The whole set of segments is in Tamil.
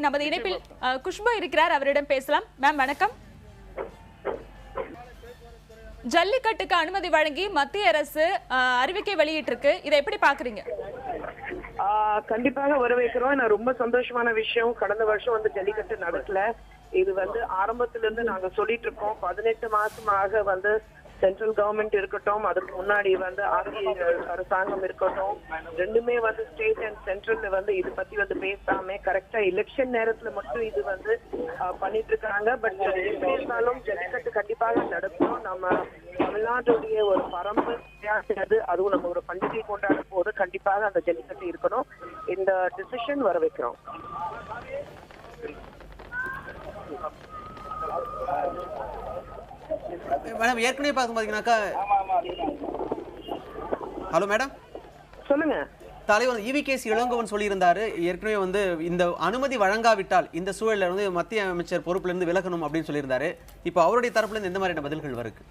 நமது இணைப்பில் குஷ்பு இருக்கிறார், அவரிடம் பேசலாம். மேம் வணக்கம். ஜல்லிக்கட்டுக்கு அனுமதி வழங்கி மத்திய அரசு அறிவிக்கை வெளியிட்டிருக்கு, இதை எப்படி பாக்குறீங்க? கண்டிப்பாக வரவேற்கிறோம். நான் ரொம்ப சந்தோஷமான விஷயம். கடந்த வருஷம் வந்து ஜல்லிக்கட்டு நடக்கல. இது வந்து ஆரம்பத்துல இருந்து நாங்க சொல்லிட்டு இருக்கோம். 18 மாசமாக வந்து சென்ட்ரல் கவர்மெண்ட் இருக்கட்டும், அதுக்கு முன்னாடி வந்து ஆர்டிஐ அரசாங்கம் இருக்கட்டும், ரெண்டுமே வந்து ஸ்டேட் அண்ட் சென்ட்ரல்ல வந்து இது பத்தி வந்து பேசாம கரெக்டா எலெக்ஷன் நேரத்துல மட்டும் இது வந்து பண்ணிட்டு இருக்காங்க. பட் எப்படி இருந்தாலும் ஜல்லிக்கட்டு கண்டிப்பாக நடக்கும். நம்ம தமிழ்நாட்டுடைய ஒரு பரம்பு அது, அதுவும் நம்ம ஒரு பண்டிகை கொண்டாடும் போது கண்டிப்பாக அந்த ஜல்லிக்கட்டு இருக்கணும். இந்த டிசிஷன் வர வைக்கிறோம். மேடம் ஏற்கனவே பார்க்கும் பாத்தீங்கன்னாக்கா, ஹலோ மேடம் சொல்லுங்க. தலைவர் EVKS இளங்கோவன் சொல்லியிருந்தாரு, ஏற்கனவே வந்து இந்த அனுமதி வழங்காவிட்டால் இந்த சூழலில் வந்து மத்திய அமைச்சர் பொறுப்புல இருந்து விலகணும் அப்படின்னு சொல்லியிருந்தாரு. இப்போ அவருடைய தரப்புல இருந்து எந்த மாதிரியான பதில்கள் வருது?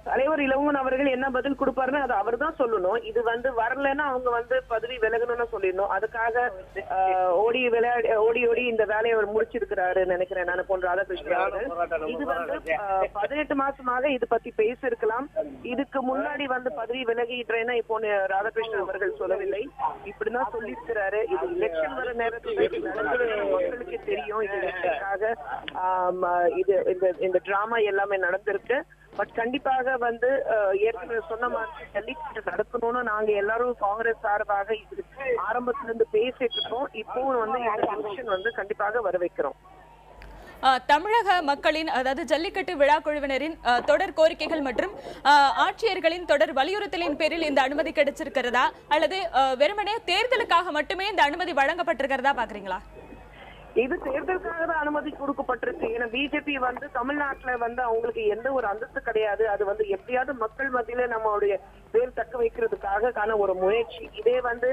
தலைவர் இளங்கோவன் அவர்கள் என்ன பதில் கொடுப்பாருன்னு அது அவர் தான் சொல்லணும். இது வந்து வரலன்னா அவங்க வந்து பதவி விலகணும்னு சொல்லிடணும். அதுக்காக ஓடி இந்த வேலையை அவர் முடிச்சிருக்கிறாரு நினைக்கிறேன் நான், போன்ற ராதாகிருஷ்ணன். இது வந்து 18 மாசமாக இது பத்தி பேசிருக்கலாம். இதுக்கு முன்னாடி வந்து பதவி விலகிட்டேன்னா இப்போ ராதாகிருஷ்ணன் அவர்கள் சொல்லவில்லை, இப்படிதான் சொல்லியிருக்கிறாரு. இது எலெக்ஷன் வர நேரத்துல மக்களுக்கு தெரியும். இது இந்த டிராமா எல்லாமே நடந்திருக்கு. பட் கண்டிப்பாக வந்து ஏற்கனவே சொன்ன மாதிரி ஜல்லிக்கட்டு நடக்கணும்னு நாங்க எல்லாரும் காங்கிரஸ் சார்பாக இது ஆரம்பத்துல இருந்து பேசிட்டு இருக்கோம். இப்பவும் வந்து இந்த டிசிஷன் வந்து கண்டிப்பாக வர வைக்கிறோம். தமிழக மக்களின், அதாவது ஜல்லிக்கட்டு விழா குழுவினரின் தொடர் கோரிக்கைகள் மற்றும் ஆட்சியர்களின் தொடர் வலியுறுத்தலின் பேரில் இந்த அனுமதி கிடைச்சிருக்கிறதா, அல்லது வெறுமனே தேர்தலுக்காக மட்டுமே இந்த அனுமதி வழங்கப்பட்டிருக்கிறதா பாக்குறீங்களா? இது தேர்தலுக்காக தான் அனுமதி கொடுக்கப்பட்டிருக்கு. ஏன்னா பிஜேபி வந்து தமிழ்நாட்டுல வந்து அவங்களுக்கு எந்த ஒரு அந்தஸ்து கிடையாது. அது வந்து எப்படியாவது மக்கள் மத்தியில நம்மளுடைய பேர் தக்க வைக்கிறதுக்காக ஒரு முயற்சி. இதே வந்து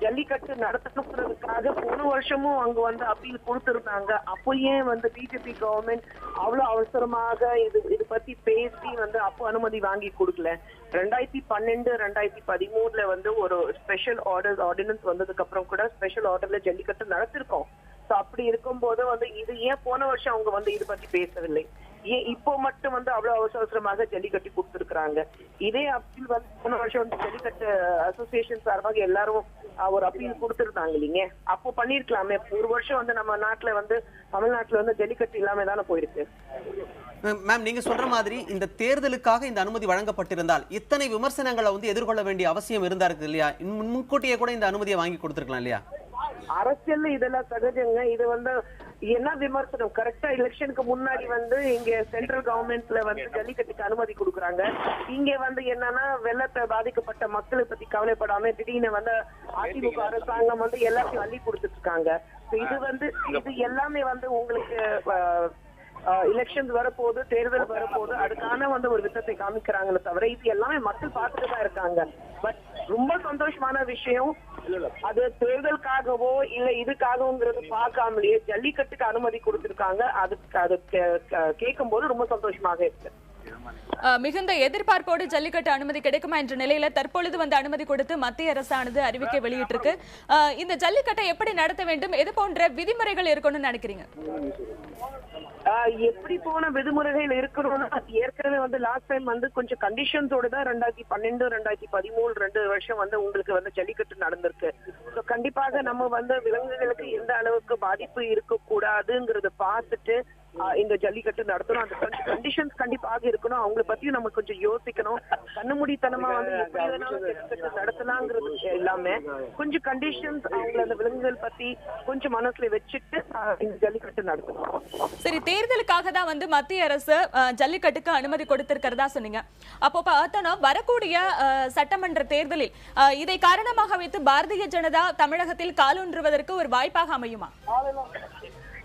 ஜல்லிக்கட்டு நடத்தணுங்கிறதுக்காக போன வருஷமும் அங்க வந்து அப்பீல் கொடுத்திருந்தாங்க. அப்போ ஏன் வந்து பிஜேபி கவர்மெண்ட் அவ்வளவு அவசரமாக இது பத்தி பேசி வந்து அப்போ அனுமதி வாங்கி கொடுக்கல? 2012, 2013 வந்து ஒரு ஸ்பெஷல் ஆர்டினன்ஸ் வந்ததுக்கு அப்புறம் கூட ஸ்பெஷல் ஆர்டர்ல ஜல்லிக்கட்டு நடத்திருக்கோம். அப்படி இருக்கும் போது வந்து இது ஏன் போன வருஷம் அவங்க வந்து இது பத்தி பேசவில்லை? ஏன் இப்போ மட்டும் வந்து அவ்வளவு அவசரமாக ஜல்லிக்கட்டு கொடுத்திருக்கிறாங்க? இதே அப்பீல் வந்து போன வருஷம் வந்து ஜல்லிக்கட்டு அசோசியேஷன் சார்பாக எல்லாரும் ஒரு அப்பீல் கொடுத்திருந்தாங்க இல்லைங்க, அப்போ பண்ணிருக்கலாமே. ஒரு வருஷம் வந்து நம்ம நாட்டுல வந்து தமிழ்நாட்டுல வந்து ஜல்லிக்கட்டு இல்லாம தானே போயிருக்கு. மேம் நீங்க சொல்ற மாதிரி இந்த தேர்தலுக்காக இந்த அனுமதி வழங்கப்பட்டிருந்தால் இத்தனை விமர்சனங்களை வந்து எதிர்கொள்ள வேண்டிய அவசியம் இருந்தா இருக்கு இல்லையா? முன்கூட்டியே கூட இந்த அனுமதியை வாங்கி கொடுத்திருக்கலாம் இல்லையா? அரசியல் இதெல்லாம் சகஜங்க. இது வந்து என்ன விமர்சனம்? கரெக்டா எலெக்ஷனுக்கு முன்னாடி வந்து இங்க சென்ட்ரல் கவர்மெண்ட்ல வந்து ஜல்லிக்கட்டுக்கு அனுமதி கொடுக்குறாங்க. இங்க வந்து என்னன்னா வெள்ளத்தை பாதிக்கப்பட்ட மக்களை பத்தி கவலைப்படாம திடீர்னு வந்து அதிமுக அரசாங்கம் வந்து எல்லாத்தையும் அள்ளி கொடுத்துட்டு இருக்காங்க. இது எல்லாமே வந்து உங்களுக்கு எலெக்ஷன்ஸ் வரப்போது, தேர்தல் வரப்போது, அதுக்கான வந்து ஒரு விதத்தை காமிக்கிறாங்களே தவிர இது எல்லாமே மக்கள் பார்த்துட்டு தான் இருக்காங்க. பட் ரொம்ப சந்தோஷமான விஷயம், அது தேர்தலுக்காகவோ இல்ல இதுக்காகவோங்கிறது பார்க்காமலேயே ஜல்லிக்கட்டுக்கு அனுமதி கொடுத்திருக்காங்க. அது கேட்கும் போது ரொம்ப சந்தோஷமாக இருக்கு. மிகுந்த எதிர்பார்ப்போடு ஜல்லிக்கட்டு அனுமதி கிடைக்குமா என்ற நிலையில தற்பொழுது வந்து அனுமதி கொடுத்து மத்திய அரசானது அறிவிக்கை வெளியிட்டிருக்கு. இந்த ஜல்லிக்கட்டை எப்படி நடத்த வேண்டும், எது போன்ற விதிமுறைகள் இருக்கணும்னு நினைக்கிறீங்க? எப்படி போன விதிமுறைகள் இருக்கணும்னா, ஏற்கனவே வந்து லாஸ்ட் டைம் வந்து கொஞ்சம் கண்டிஷன்ஸோட தான் 2012, 2013 2 வருஷம் வந்து உங்களுக்கு வந்து ஜல்லிக்கட்டு நடந்திருக்கு. கண்டிப்பாக நம்ம வந்து விலங்குகளுக்கு எந்த அளவுக்கு பாதிப்பு இருக்க கூடாதுங்கிறத பார்த்துட்டு இந்த ஜல்லிக்கட்டு நடத்தணும். அந்த கண்டிஷன்ஸ் கண்டிப்பாக இருக்கணும். அவங்களை பத்தியும் நம்ம கொஞ்சம் யோசிக்கணும். கண்ணுமூடித்தனமா வந்து எப்படி வேணாலும் ஜல்லிக்கட்டு நடத்தலாங்கிறது எல்லாமே கொஞ்சம் கண்டிஷன்ஸ் அவங்களை அந்த விலங்குகள் பத்தி கொஞ்சம் மனசுல வச்சுட்டு இந்த ஜல்லிக்கட்டு நடத்தணும். சரி, தேர்தலுக்காக தான் வந்து மத்திய அரசு ஜல்லிக்கட்டுக்கு அனுமதி கொடுத்திருக்கிறதா சொன்னீங்க. அப்போ பார்த்தோன்னா வரக்கூடிய சட்டமன்ற தேர்தலில் இதை காரணமாக வைத்து பாரதிய ஜனதா தமிழகத்தில் காலூன்றுவதற்கு ஒரு வாய்ப்பாக அமையுமா?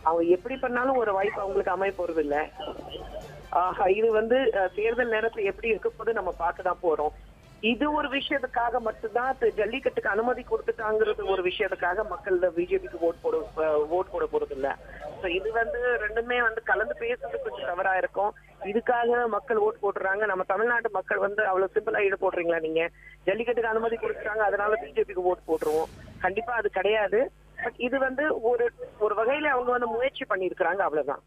அவங்க எப்படி பண்ணாலும் ஒரு வாய்ப்பு அவங்களுக்கு அமைய போறது இல்ல. இது வந்து தேர்தல் நேரத்துல எப்படி இருக்க போது நம்ம பார்க்கதான் போறோம். இது ஒரு விஷயத்துக்காக மட்டும்தான் ஜல்லிக்கட்டுக்கு அனுமதி கொடுத்துட்டாங்கிறது ஒரு விஷயத்துக்காக மக்கள் பிஜேபிக்கு ஓட் போட போறது இல்ல. இது வந்து ரெண்டுமே வந்து கலந்து பேசுறது கொஞ்சம் தவறா இருக்கும். இதுக்காக மக்கள் ஓட் போடுறாங்க. நம்ம தமிழ்நாட்டு மக்கள் வந்து அவ்வளவு சிம்பிளா ஈடு போடுறீங்களா? நீங்க ஜல்லிக்கட்டுக்கு அனுமதி கொடுத்துட்டாங்க அதனால பிஜேபிக்கு ஓட் போட்டுருவோம், கண்டிப்பா அது கிடையாது. பட் இது வந்து ஒரு வகையில அவங்க வந்து முயற்சி பண்ணிருக்கிறாங்க, அவ்வளவுதான்.